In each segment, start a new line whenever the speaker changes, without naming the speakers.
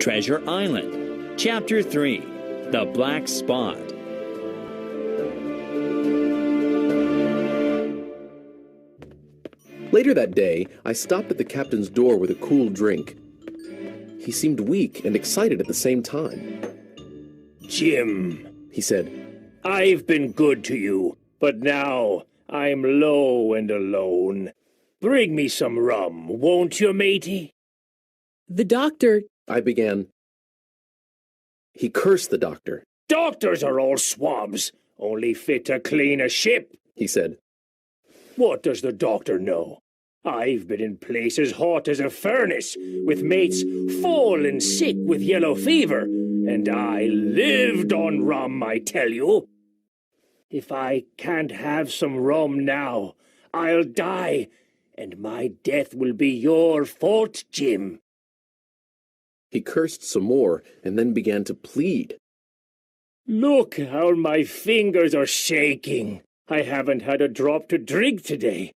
Treasure Island, Chapter 3, The Black Spot.
Later that day, I stopped at the captain's door with a cool drink. He seemed weak and excited at the same time.
"Jim,"
he said,
"I've been good to you, but now I'm low and alone. Bring me some rum, won't you, matey?"
"The doctor—"
I began. He cursed the doctor.
"Doctors are all swabs, only fit to clean a ship,"
he said.
"What does the doctor know? I've been in places hot as a furnace, with mates fallen sick with yellow fever, and I lived on rum, I tell you. If I can't have some rum now, I'll die, and my death will be your fault, Jim."
He cursed some more, and then began to plead.
"Look how my fingers are shaking. I haven't had a drop to drink today.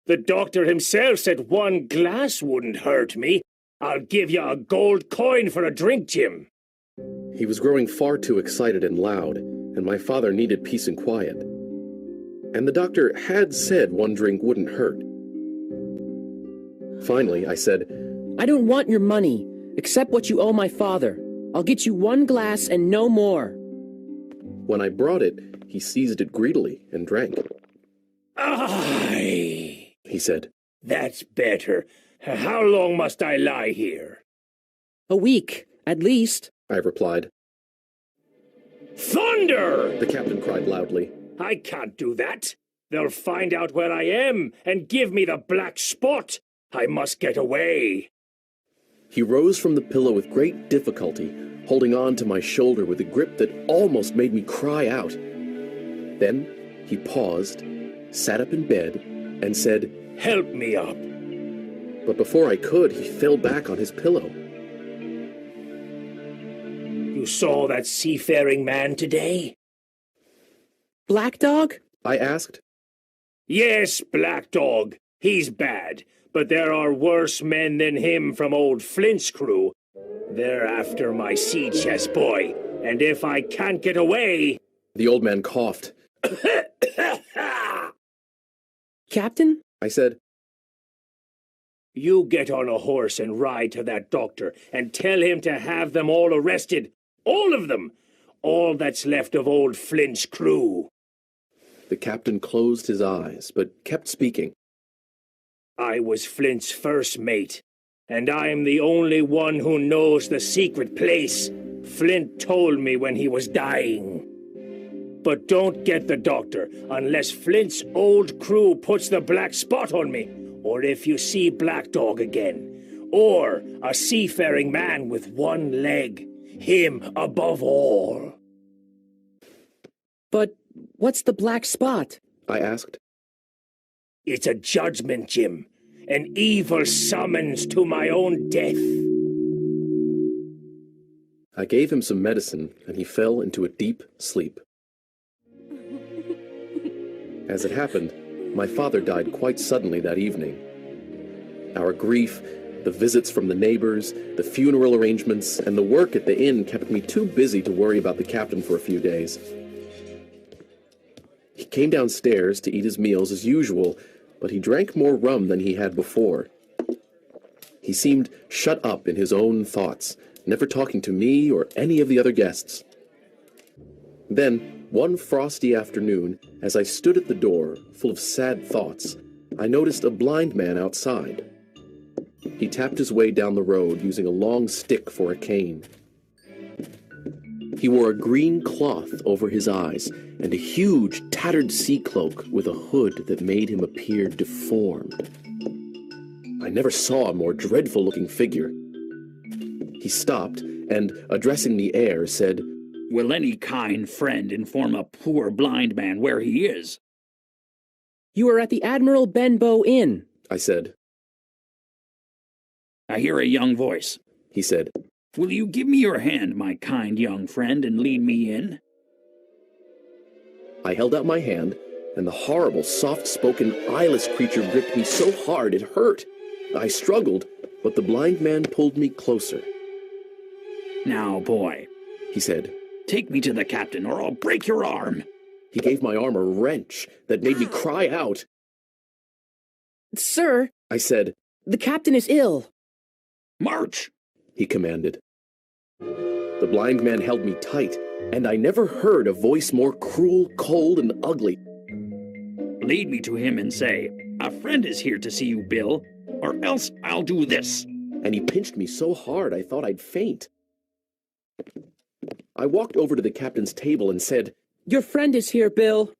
The doctor himself said one glass wouldn't hurt me. I'll give you a gold coin for a drink, Jim."
He was growing far too excited and loud, and my father needed peace and quiet. And the doctor had said one drink wouldn't hurt. Finally, I said,
"I don't want your money, except what you owe my father. I'll get you one glass and no more."
When I brought it, he seized it greedily and drank.
"Aye,"
he said.
"That's better. How long must I lie here?"
"A week, at least,"
I replied.
"Thunder!"
the captain cried loudly.
"I can't do that. They'll find out where I am and give me the black spot. I must get away."
He rose from the pillow with great difficulty, holding on to my shoulder with a grip that almost made me cry out. Then he paused, sat up in bed, and said,
"Help me up."
But before I could, he fell back on his pillow.
"You saw that seafaring man today?"
"Black Dog?"
I asked.
"Yes, Black Dog. He's bad, but there are worse men than him from old Flint's crew. They're after my sea chest boy, and if I can't get away—"
The old man coughed.
"Captain?"
I said,
"You get on a horse and ride to that doctor and tell him to have them all arrested. All of them. All that's left of old Flint's crew."
The captain closed his eyes, but kept speaking.
"I was Flint's first mate, and I'm the only one who knows the secret place. Flint told me when he was dying. But don't get the doctor unless Flint's old crew puts the black spot on me, or if you see Black Dog again, or a seafaring man with one leg, him above all."
"But what's the black spot?"
I asked.
"It's a judgment, Jim. An evil summons to my own death."
I gave him some medicine, and he fell into a deep sleep. As it happened, my father died quite suddenly that evening. Our grief, the visits from the neighbors, the funeral arrangements, and the work at the inn kept me too busy to worry about the captain for a few days. He came downstairs to eat his meals as usual, but he drank more rum than he had before. He seemed shut up in his own thoughts, never talking to me or any of the other guests. Then, one frosty afternoon, as I stood at the door, full of sad thoughts, I noticed a blind man outside. He tapped his way down the road using a long stick for a cane. He wore a green cloth over his eyes and a huge, tattered sea cloak with a hood that made him appear deformed. I never saw a more dreadful-looking figure. He stopped and, addressing the air, said,
Will any kind friend inform a poor blind man where he is?
"You are at the Admiral Benbow Inn,"
I said.
I hear a young voice.
He said,
Will you give me your hand, my kind young friend, and lead me in?
I held out my hand, and the horrible, soft-spoken, eyeless creature gripped me so hard it hurt. I struggled, but the blind man pulled me closer.
Now, boy,
he said.
take me to the captain or I'll break your arm.
He gave my arm a wrench that made me cry out.
Sir,
I said,
the captain is ill.
March!
he commanded. The blind man held me tight, and I never heard a voice more cruel, cold, and ugly.
Lead me to him and say, a friend is here to see you, Bill, or else I'll do this.
And he pinched me so hard I thought I'd faint. I walked over to the captain's table and said,
Your friend is here, Bill.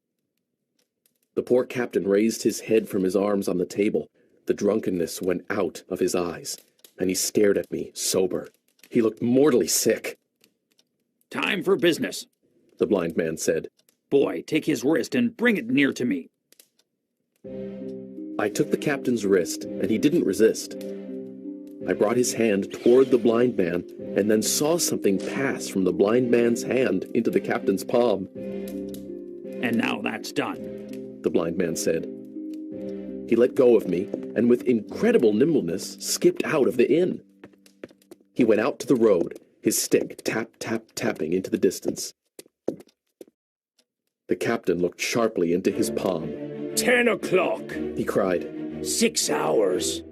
The poor captain raised his head from his arms on the table. The drunkenness went out of his eyes, and he stared at me, sober. He looked mortally sick.
Time for business.
The blind man said.
Boy, take his wrist and bring it near to me.
I took the captain's wrist, and he didn't resist. I brought his hand toward the blind man, and then saw something pass from the blind man's hand into the captain's palm.
And now that's done.
The blind man said. He let go of me, and with incredible nimbleness skipped out of the inn. He went out to the road, his stick tapping into the distance. The captain looked sharply into his palm.
10 o'clock.
He cried.
6 hours.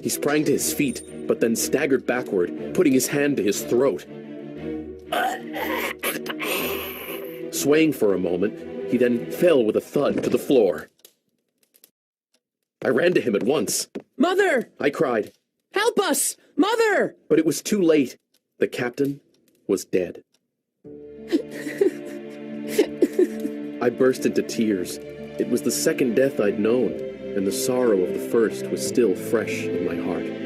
He sprang to his feet, but then staggered backward, putting his hand to his throat. Swaying for a moment, he then fell with a thud to the floor. I ran to him at once.
Mother!
I cried.
Help us! Mother!
But it was too late. The captain was dead. I burst into tears. It was the second death I'd known, and the sorrow of the first was still fresh in my heart.